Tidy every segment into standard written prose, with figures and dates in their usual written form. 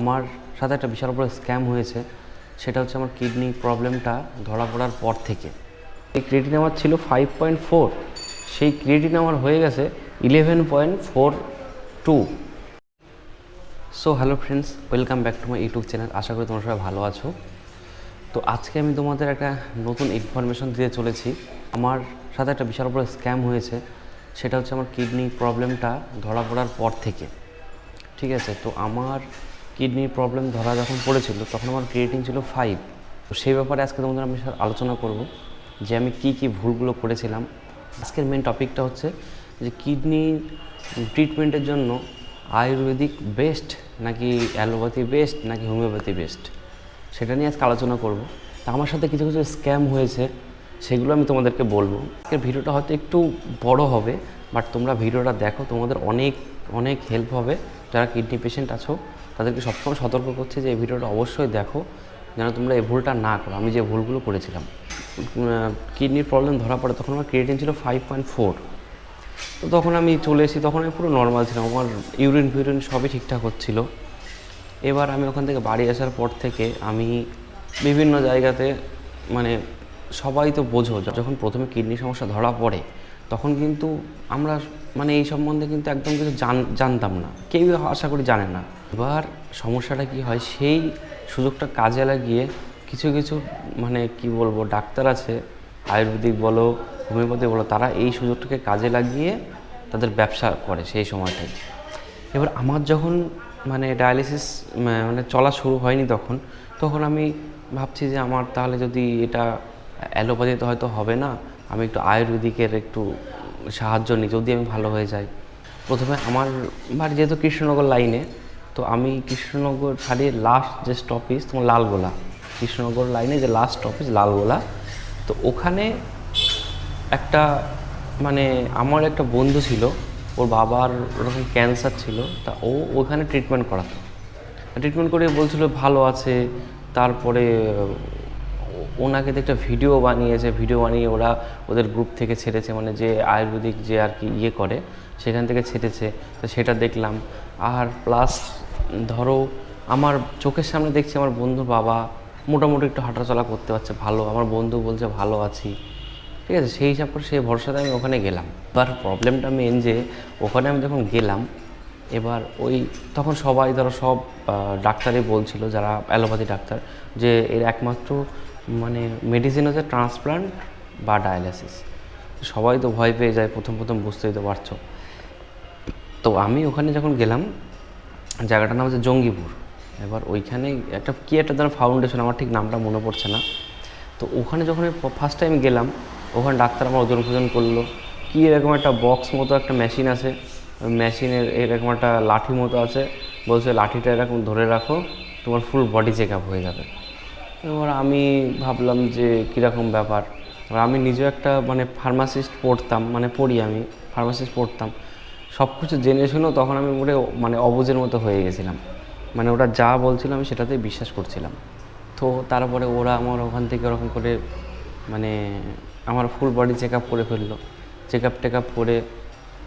আমার সাথে একটা বিশাল বড় স্ক্যাম হয়েছে। সেটা হচ্ছে আমার কিডনি প্রবলেমটা ধরা পড়ার পর থেকে। এই ক্রিয়েটিন আমার ছিল 5.4, সেই ক্রিয়েটিন আমার হয়ে গেছে 11.42। So hello friends, welcome back to my YouTube channel. আশা করি তোমরা সবাই ভালো আছো। তো আজকে আমি তোমাদের একটা নতুন ইনফরমেশন দিতে চলেছি। আমার সাথে একটা বিশাল বড় স্ক্যাম হয়েছে। সেটা হচ্ছে আমার কিডনি প্রবলেমটা ধরা পড়ার পর থেকে। ঠিক আছে, তো আমার কিডনির প্রবলেম ধরা যখন পড়েছিল তখন আমার ক্রিয়েটিন ছিল 5। তো সেই ব্যাপারে আজকে তোমাদের আমি আলোচনা করব যে আমি কী ভুলগুলো করেছিলাম। আজকের মেন টপিকটা হচ্ছে যে কিডনি ট্রিটমেন্টের জন্য আয়ুর্বেদিক বেস্ট নাকি অ্যালোপ্যাথি বেস্ট নাকি হোমিওপ্যাথি বেস্ট, সেটা নিয়ে আজকে আলোচনা করব। তা আমার সাথে কিছু স্ক্যাম হয়েছে, সেগুলো আমি তোমাদেরকে বলবো। আজকের ভিডিওটা হয়তো একটু বড় হবে, বাট তোমরা ভিডিওটা দেখো, তোমাদের অনেক অনেক হেল্প হবে। যারা কিডনি পেশেন্ট আছো তাদেরকে সবসময় সতর্ক করছে যে এই ভিডিওটা অবশ্যই দেখো, যেন তোমরা এই ভুলটা না করো। আমি যে ভুলগুলো করেছিলাম, কিডনির প্রবলেম ধরা পড়ে তখন আমার ক্রিয়েটিন ছিল 5.4। তো তখন আমি চলে এসেছি, তখন আমি পুরো নর্মাল ছিলাম, আমার ইউরিন ফিউরিন সবই ঠিকঠাক হচ্ছিলো। এবার আমি ওখান থেকে বাড়ি আসার পর থেকে আমি বিভিন্ন জায়গাতে, মানে সবাই তো বোঝো, যখন প্রথমে কিডনি সমস্যা ধরা পড়ে তখন কিন্তু আমরা মানে এই সম্বন্ধে কিন্তু একদম কিছু জানতাম না, কেউ আশা করি জানে না। এবার সমস্যাটা কি হয়, সেই সুযোগটা কাজে লাগিয়ে কিছু মানে কি বলবো, ডাক্তার আছে, আয়ুর্বেদিক বলো হোমিওপ্যাথি বলো, তারা এই সুযোগটাকে কাজে লাগিয়ে তাদের ব্যবসা করে সেই সময়টাই। এবার আমার যখন মানে ডায়ালিসিস মানে চলা শুরু হয়নি তখন আমি ভাবছি যে আমার তাহলে যদি এটা অ্যালোপ্যাথিতে হয়তো হবে না, আমি একটু আয়ুর্বেদিকের একটু সাহায্য নিই, যদি আমি ভালো হয়ে যাই। প্রথমে আমার বাড়ি যেহেতু কৃষ্ণনগর লাইনে, তো আমি কৃষ্ণনগর ছাড়িয়ে লাস্ট যে স্টপেজ তোমার লালগোলা, কৃষ্ণনগর লাইনে যে লাস্ট স্টপেজ লালগোলা, তো ওখানে একটা মানে আমার একটা বন্ধু ছিল, ওর বাবার ওরকম ক্যান্সার ছিল, তা ও ওখানে ট্রিটমেন্ট করাতো। ট্রিটমেন্ট করে বলছিল ভালো আছে। তারপরে ওনাকে একটা ভিডিও বানিয়ে ওরা ওদের গ্রুপ থেকে ছেড়েছে, মানে যে আয়ুর্বেদিক যে আর কি ইয়ে করে সেখান থেকে ছেড়েছে। তো সেটা দেখলাম। আর প্লাস ধরো আমার চোখের সামনে দেখছি আমার বন্ধুর বাবা মোটামুটি একটু হাঁটাচলা করতে পারছে, ভালো, আমার বন্ধু বলছে ভালো আছি। ঠিক আছে, সেই হিসাব করে সেই ভরসাতে আমি ওখানে গেলাম। এবার প্রবলেমটা মেন যে ওখানে আমি যখন গেলাম, এবার তখন সবাই ধরো সব ডাক্তারই বলছিল, যারা অ্যালোপ্যাথি ডাক্তার, যে এর একমাত্র মানে মেডিসিন হচ্ছে ট্রান্সপ্লান্ট বা ডায়ালিসিস। সবাই তো ভয় পেয়ে যায় প্রথম বুঝতেই তো পারছো। তো আমি ওখানে যখন গেলাম, জায়গাটার নাম হচ্ছে জঙ্গিপুর। এবার ওইখানে একটা ধরো ফাউন্ডেশন, আমার ঠিক নামটা মনে পড়ছে না। তো ওখানে যখন ফার্স্ট টাইম গেলাম, ওখানে ডাক্তার আমার ওজন করলো, কি এরকম একটা বক্স মতো একটা মেশিন আছে, ওই মেশিনের এরকম একটা লাঠি মতো আছে, বলছে লাঠিটা এরকম ধরে রাখো, তোমার ফুল বডি চেক আপ হয়ে যাবে। এবার আমি ভাবলাম যে কীরকম ব্যাপার। এবার আমি নিজেও একটা মানে ফার্মাসিস্ট পড়তাম, আমি ফার্মাসিস্ট পড়তাম, সব কিছু জেনে শুনেও তখন আমি মানে অবুঝের মতো হয়ে গেছিলাম, মানে ওরা যা বলছিল আমি সেটাতেই বিশ্বাস করছিলাম। তো তারপরে ওরা আমার ওখান থেকে ওরকম করে মানে আমার ফুল বডি চেক আপ করে ফেললো। চেক আপ করে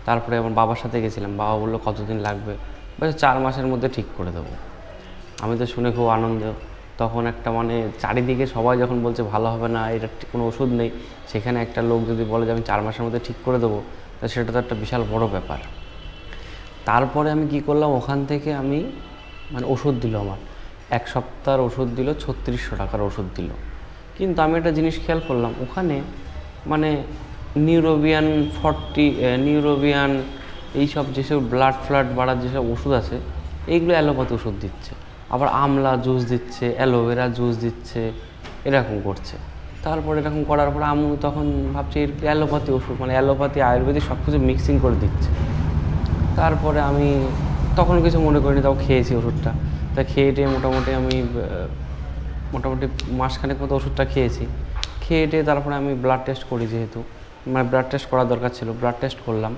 তারপরে আমার বাবার সাথে গেছিলাম। বাবা বললো কতদিন লাগবে, বলছে 4 মাসের মধ্যে ঠিক করে দেবো। আমি তো শুনে খুব আনন্দ। তখন একটা মানে চারিদিকে সবাই যখন বলছে ভালো হবে না, এটা কোনো ওষুধ নেই, সেখানে একটা লোক যদি বলে যে আমি 4 মাসের মধ্যে ঠিক করে দেবো, তা সেটা তো একটা বিশাল বড় ব্যাপার। তারপরে আমি কি করলাম, ওখান থেকে আমি মানে ওষুধ দিল, আমার 1 সপ্তাহের ওষুধ দিল, 3600 টাকার ওষুধ দিল। কিন্তু আমি একটা জিনিস খেয়াল করলাম, ওখানে মানে নিউরোবিয়ান এইসব যেসব ব্লাড বাড়ার যেসব ওষুধ আছে, এইগুলো অ্যালোপ্যাথি ওষুধ দিচ্ছে। আবার আমলা জুস দিচ্ছে, অ্যালোভেরা জুস দিচ্ছে, এরকম করছে। তারপর এরকম করার পরে আমি তখন ভাবছি অ্যালোপ্যাথি ওষুধ, মানে অ্যালোপ্যাথি আয়ুর্বেদিক সব কিছু মিক্সিং করে দিচ্ছে। তারপরে আমি তখন কিছু মনে করিনি, তাও খেয়েছি ওষুধটা। তা খেয়ে আমি মোটামুটি মাসখানেক মতো ওষুধটা খেয়েছি। তারপরে আমি ব্লাড টেস্ট করি, যেহেতু মানে ব্লাড টেস্ট করার দরকার ছিল, ব্লাড টেস্ট করলাম।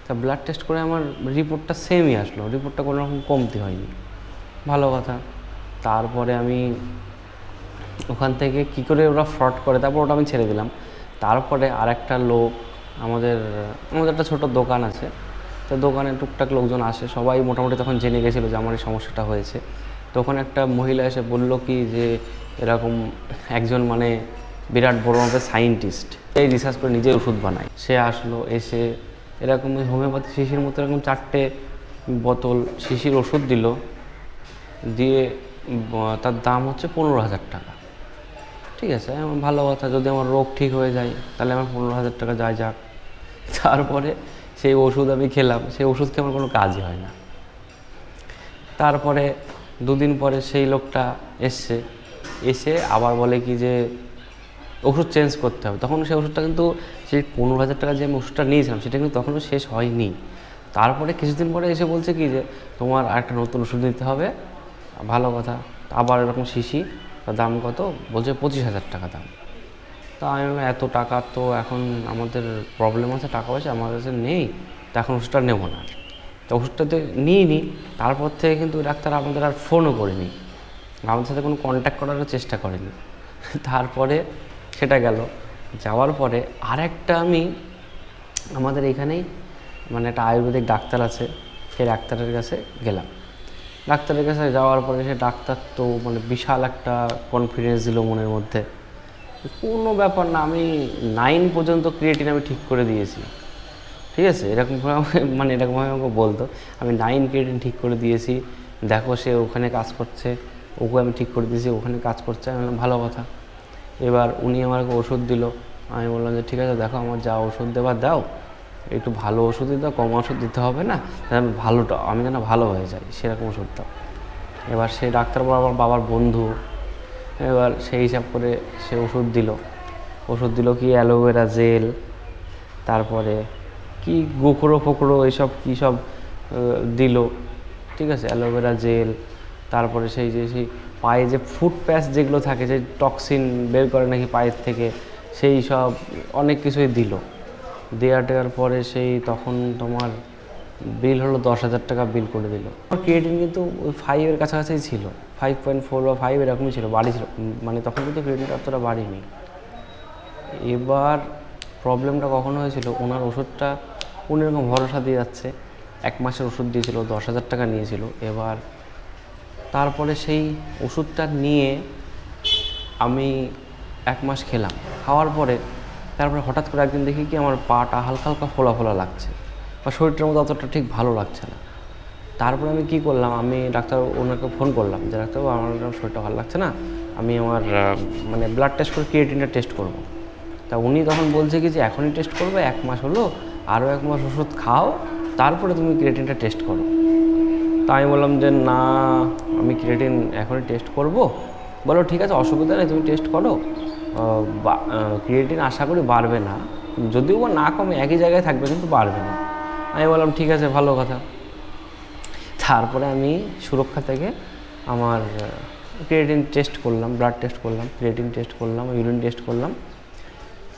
তা ব্লাড টেস্ট করে আমার রিপোর্টটা সেমই আসলো, রিপোর্টটা কোনো রকম কমতি হয়নি, ভালো কথা। তারপরে আমি ওখান থেকে কী করে ওরা ফ্রড করে, তারপর ওটা আমি ছেড়ে দিলাম। তারপরে আরেকটা লোক, আমাদের একটা ছোটো দোকান আছে, তো দোকানে টুকটাক লোকজন আসে, সবাই মোটামুটি তখন জেনে গেছিলো যে আমার এই সমস্যাটা হয়েছে। তো ওখানে একটা মহিলা এসে বলল কি যে এরকম একজন মানে বিরাট বড় মাপের সায়েন্টিস্ট, এই রিসার্চ করে নিজে ওষুধ বানায়। সে আসলো, এসে এরকম হোমিওপ্যাথি শিশির মতো এরকম 4টে বোতল শিশির ওষুধ দিল, দিয়ে তার দাম হচ্ছে 15,000 টাকা। ঠিক আছে, আমার ভালো কথা, যদি আমার রোগ ঠিক হয়ে যায় তাহলে আমার 15,000 টাকা যায় যাক। তারপরে সেই ওষুধ আমি খেলাম, সেই ওষুধ খেয়ে আমার কোনো কাজই হয় না। তারপরে 2 দিন পরে সেই লোকটা এসে আবার বলে কি যে ওষুধ চেঞ্জ করতে হবে। তখন সেই ওষুধটা কিন্তু সেই 15,000 টাকা যে আমি ওষুধটা নিয়েছিলাম সেটা কিন্তু তখনও শেষ হয়নি। তারপরে কিছুদিন পরে এসে বলছে কি যে তোমার আরেকটা নতুন ওষুধ নিতে হবে। ভালো কথা, আবার এরকম শিশি, তার দাম কত? বলছে 25,000 টাকা দাম। তা আমি বললাম এত টাকা তো এখন আমাদের প্রবলেম আছে, টাকা পয়সা আমার কাছে নেই, তো এখন ওষুধটা নেবো না। তো ওষুধটাতে নিইনি। তারপর থেকে কিন্তু ডাক্তার আমাদের আর ফোনও করেনি, আমাদের সাথে কোনো কন্ট্যাক্ট করারও চেষ্টা করেনি। তারপরে সেটা গেল, যাওয়ার পরে আরেকটা আমি আমাদের এখানেই মানে একটা আয়ুর্বেদিক ডাক্তার আছে, সেই ডাক্তারের কাছে গেলাম। ডাক্তারের কাছে যাওয়ার পরে সে ডাক্তার তো মানে বিশাল একটা কনফিডেন্স দিল মনের মধ্যে, কোনো ব্যাপার না, আমি 9 পর্যন্ত ক্রিয়েটিন আমি ঠিক করে দিয়েছি। ঠিক আছে, এরকমভাবে মানে এরকমভাবে আমাকে বলতো, আমি 9 ক্রিয়েটিন ঠিক করে দিয়েছি, দেখো সে ওখানে কাজ করছে, ওকে আমি ঠিক করে দিয়েছি, ওখানে কাজ করছে। আমি বললাম ভালো কথা। এবার উনি আমাকে ওষুধ দিল। আমি বললাম যে ঠিক আছে, দেখো আমার যা ওষুধ দেবার দাও, একটু ভালো ওষুধই দাও, কম ওষুধ দিতে হবে না, আমি যেন ভালো হয়ে যাই সেরকম ওষুধ দাও। এবার সেই ডাক্তার আমার বাবার বন্ধু, এবার সেই হিসাব করে সে ওষুধ দিল কি অ্যালোভেরা জেল, তারপরে কি গোখরো ফোকরো এইসব কী সব দিল। ঠিক আছে, অ্যালোভেরা জেল, তারপরে সেই পায়ে যে ফুট প্যাচ যেগুলো থাকে, যে টক্সিন বের করে নাকি পায়ের থেকে, সেই সব অনেক কিছুই দিল। দেওয়ার পরে সেই তখন তোমার বিল হলো 10,000 টাকা বিল করে দিল। আমার ক্রিয়েটিন কিন্তু ওই 5-এর কাছাকাছি ছিল, 5.4 বা 5 এরকমই ছিল, বাড়ি ছিল, মানে তখন কিন্তু ক্রিয়েটিনটা অতটা বাড়িনি। এবার প্রবলেমটা কখন হয়েছিল, ওনার ওষুধটা উনি এরকম ভরসা দিয়ে যাচ্ছে, 1 মাসের ওষুধ দিয়েছিল, 10,000 টাকা নিয়েছিল। এবার তারপরে সেই ওষুধটা নিয়ে আমি 1 মাস খেলাম, খাওয়ার পরে তারপরে হঠাৎ করে একদিন দেখি কি আমার পাটা হালকা হালকা ফোলা ফোলা লাগছে, বা শরীরটার মধ্যে অতটা ঠিক ভালো লাগছে না। তারপরে আমি কি করলাম, আমি ওনাকে ফোন করলাম যে ডাক্তারবাবু আমার শরীরটা ভালো লাগছে না, আমি আমার মানে ব্লাড টেস্ট করে ক্রিয়েটিনটা টেস্ট করব। তা উনি তখন বলছে কি যে এখনই টেস্ট করবে, 1 মাস হলো, আরও 1 মাস ওষুধ খাও, তারপরে তুমি ক্রিয়েটিনটা টেস্ট করো। তা আমি বললাম যে না, আমি ক্রিয়েটিন এখনই টেস্ট করব। বলো ঠিক আছে, অসুবিধা নেই, তুমি টেস্ট করো, ক্রিয়েটিন আশা করি বাড়বে না, যদিও বা না কমে একই জায়গায় থাকবে, কিন্তু বাড়বে না। আমি বললাম ঠিক আছে, ভালো কথা। তারপরে আমি সুরক্ষা থেকে আমার ক্রিয়েটিন টেস্ট করলাম, ব্লাড টেস্ট করলাম, ক্রিয়েটিন টেস্ট করলাম, ইউরিন টেস্ট করলাম।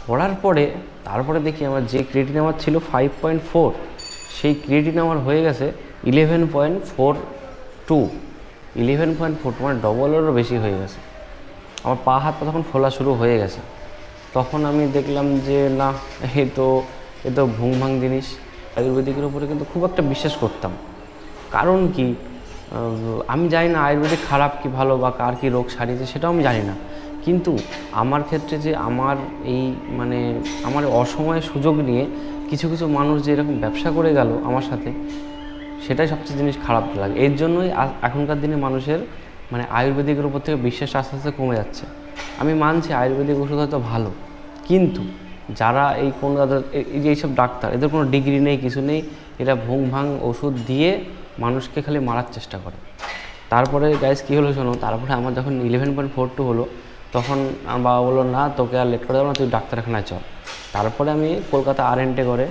করার পরে তারপরে দেখি আমার যে ক্রিয়েটিন আমার ছিল 5.4, সেই ক্রিয়েটিন আমার হয়ে গেছে 11.42, 11.4, মানে ডবলেরও বেশি হয়ে গেছে। আমার পা হাত পা তখন ফোলা শুরু হয়ে গেছে। তখন আমি দেখলাম যে না, এ তো ভুংভাং জিনিস। আয়ুর্বেদিকের উপরে কিন্তু খুব একটা বিশ্বাস করতাম, কারণ কি আমি জানি না আয়ুর্বেদিক খারাপ কি ভালো, বা কার কী রোগ সারিয়েছে সেটাও আমি জানি না, কিন্তু আমার ক্ষেত্রে যে আমার এই মানে আমার অসময়ে সুযোগ নিয়ে কিছু কিছু মানুষ যে এরকম ব্যবসা করে গেল আমার সাথে, সেটাই সবচেয়ে জিনিস খারাপ লাগে। এর জন্যই এখনকার দিনে মানুষের মানে আয়ুর্বেদিকের উপর থেকে বিশ্বাস আস্তে আস্তে কমে যাচ্ছে। আমি মানছি আয়ুর্বেদিক ওষুধ হয়তো ভালো, কিন্তু যারা এই এই যে এইসব ডাক্তার, এদের কোনো ডিগ্রি নেই, কিছু নেই, এরা ভুং ভাং ওষুধ দিয়ে মানুষকে খালি মারার চেষ্টা করে। তারপরে গাইস কী হলো শোনো, তারপরে আমার যখন 11.42 হলো, তখন আমার বাবা বললো না, তোকে আর লেট করে দেবো না, তুই ডাক্তারখানায় চল। তারপরে আমি কলকাতা RNT করে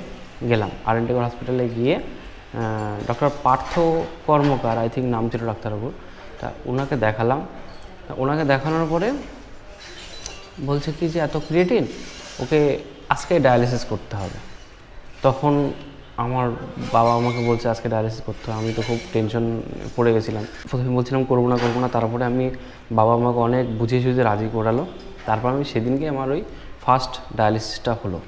গেলাম, RNT করে হসপিটালে গিয়ে doctor Partha Karmakar I think নাম ছিল ডাক্তারবাবুর, তা ওনাকে দেখালাম। ওনাকে দেখানোর পরে বলছে কি যে এত ক্রিয়েটিন, ওকে আজকে ডায়ালিসিস করতে হবে। তখন আমার বাবা আমাকে বলছে আজকে ডায়ালিসিস করতে হবে। আমি তো খুব টেনশন পড়ে গেছিলাম, প্রথমে বলছিলাম করবো না। তারপরে আমি বাবা আমাকে অনেক বুঝিয়ে সুঝিয়ে রাজি করালো। তারপর আমি সেদিনকে আমার ওই ফার্স্ট ডায়ালিসিসটা হলো।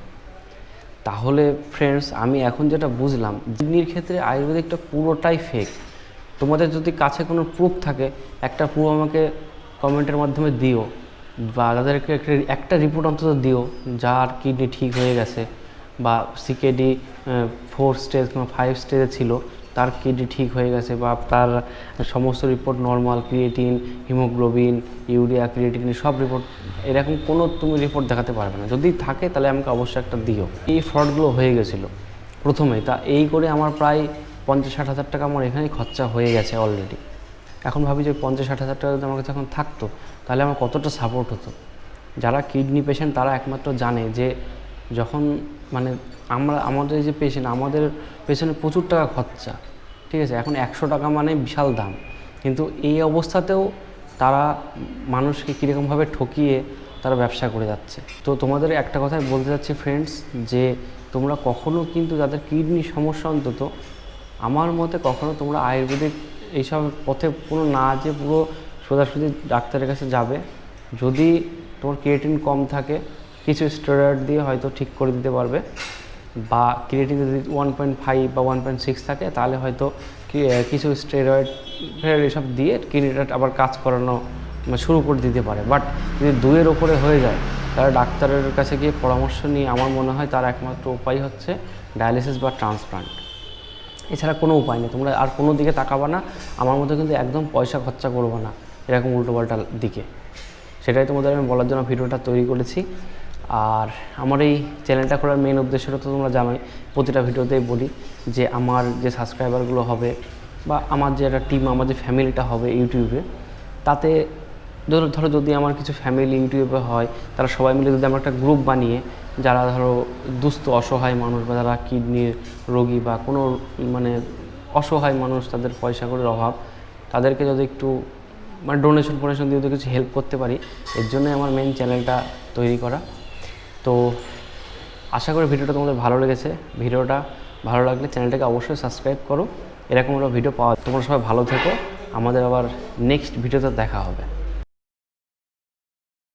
তাহলে ফ্রেন্ডস, আমি এখন যেটা বুঝলাম, কিডনির ক্ষেত্রে আয়ুর্বেদিকটা পুরোটাই ফেক। তোমাদের যদি কাছে কোনো প্রুফ থাকে, একটা প্রুফ আমাকে কমেন্টের মাধ্যমে দিও, বা তাদেরকে একটা রিপোর্ট অন্তত দিও যার কিডনি ঠিক হয়ে গেছে, বা সিকেডি 4 স্টেজ কিংবা 5 স্টেজে ছিল, তার কিডনি ঠিক হয়ে গেছে, বা তার সমস্ত report normal, creatine, haemoglobin, urea, creatine সব রিপোর্ট, এরকম কোনো তুমি রিপোর্ট দেখাতে পারবে না। যদি থাকে তাহলে আমাকে অবশ্যই একটা দিও। এই ফ্রডগুলো হয়ে গেছিলো প্রথমেই, তা এই করে আমার প্রায় 50-60 হাজার টাকা আমার এখানেই খরচা হয়ে গেছে অলরেডি। এখন ভাবি যে 50-60 হাজার টাকা যদি আমার কাছে এখন থাকতো তাহলে আমার কতটা সাপোর্ট হতো। যারা কিডনি পেশেন্ট তারা একমাত্র জানে যে যখন মানে আমাদের যে পেশেন্ট, আমাদের পেছনে প্রচুর টাকা খরচা, ঠিক আছে, এখন 100 টাকা মানে বিশাল দাম, কিন্তু এই অবস্থাতেও তারা মানুষকে কীরকমভাবে ঠকিয়ে তারা ব্যবসা করে যাচ্ছে। তো তোমাদের একটা কথাই বলতে চাচ্ছি ফ্রেন্ডস, যে তোমরা কখনও কিন্তু যাদের কিডনি সমস্যা, অন্তত আমার মতে কখনও তোমরা আয়ুর্বেদিক এইসব পথে কোনো না যে পুরো সোজাসুজি ডাক্তারের কাছে যাবে। যদি তোমার ক্রিয়েটিন কম থাকে, কিছু স্টেরয়েড দিয়ে হয়তো ঠিক করে দিতে পারবে, বা ক্রিয়েটিন যদি 1.5 বা 1.6 থাকে তাহলে হয়তো কিছু স্টেরয়েড এসব দিয়ে কিডনিটা আবার কাজ করানো শুরু করে দিতে পারে। বাট যদি 2-এর ওপরে হয়ে যায় তাহলে ডাক্তারের কাছে গিয়ে পরামর্শ নিয়ে আমার মনে হয় তার একমাত্র উপায় হচ্ছে ডায়ালিসিস বা ট্রান্সপ্লান্ট। এছাড়া কোনো উপায় নেই। তোমরা আর কোনো দিকে তাকাবা না, আমার মতো কিন্তু একদম পয়সা খরচা করবো না এরকম উল্টোপাল্টা দিকে। সেটাই তোমাদের আমি বলার জন্য ভিডিওটা তৈরি করেছি। আর আমার এই চ্যানেলটা করার মেন উদ্দেশ্যটা তো তোমরা জানোই, প্রতিটা ভিডিওতেই বলি যে আমার যে সাবস্ক্রাইবারগুলো হবে, বা আমার যে একটা টিম, আমার যে ফ্যামিলিটা হবে ইউটিউবে, তাতে ধরো যদি আমার কিছু ফ্যামিলি ইউটিউবে হয়, তারা সবাই মিলে যদি আমরা একটা গ্রুপ বানিয়ে, যারা ধরো দুস্থ অসহায় মানুষ, বা যারা কিডনির রোগী, বা কোনো মানে অসহায় মানুষ, তাদের পয়সা কড়ির অভাব, তাদেরকে যদি একটু মানে ডোনেশন দিয়ে যদি কিছু হেল্প করতে পারি, এর জন্যই আমার মেন চ্যানেলটা তৈরি করা। তো আশা করি ভিডিওটা তোমাদের ভালো লেগেছে। ভিডিওটা ভালো লাগলে চ্যানেলটাকে অবশ্যই সাবস্ক্রাইব করো। এরকম একটা ভিডিও পাওয়া। তোমরা সবাই ভালো থেকো, আমাদের আবার নেক্সট ভিডিওতে দেখা হবে।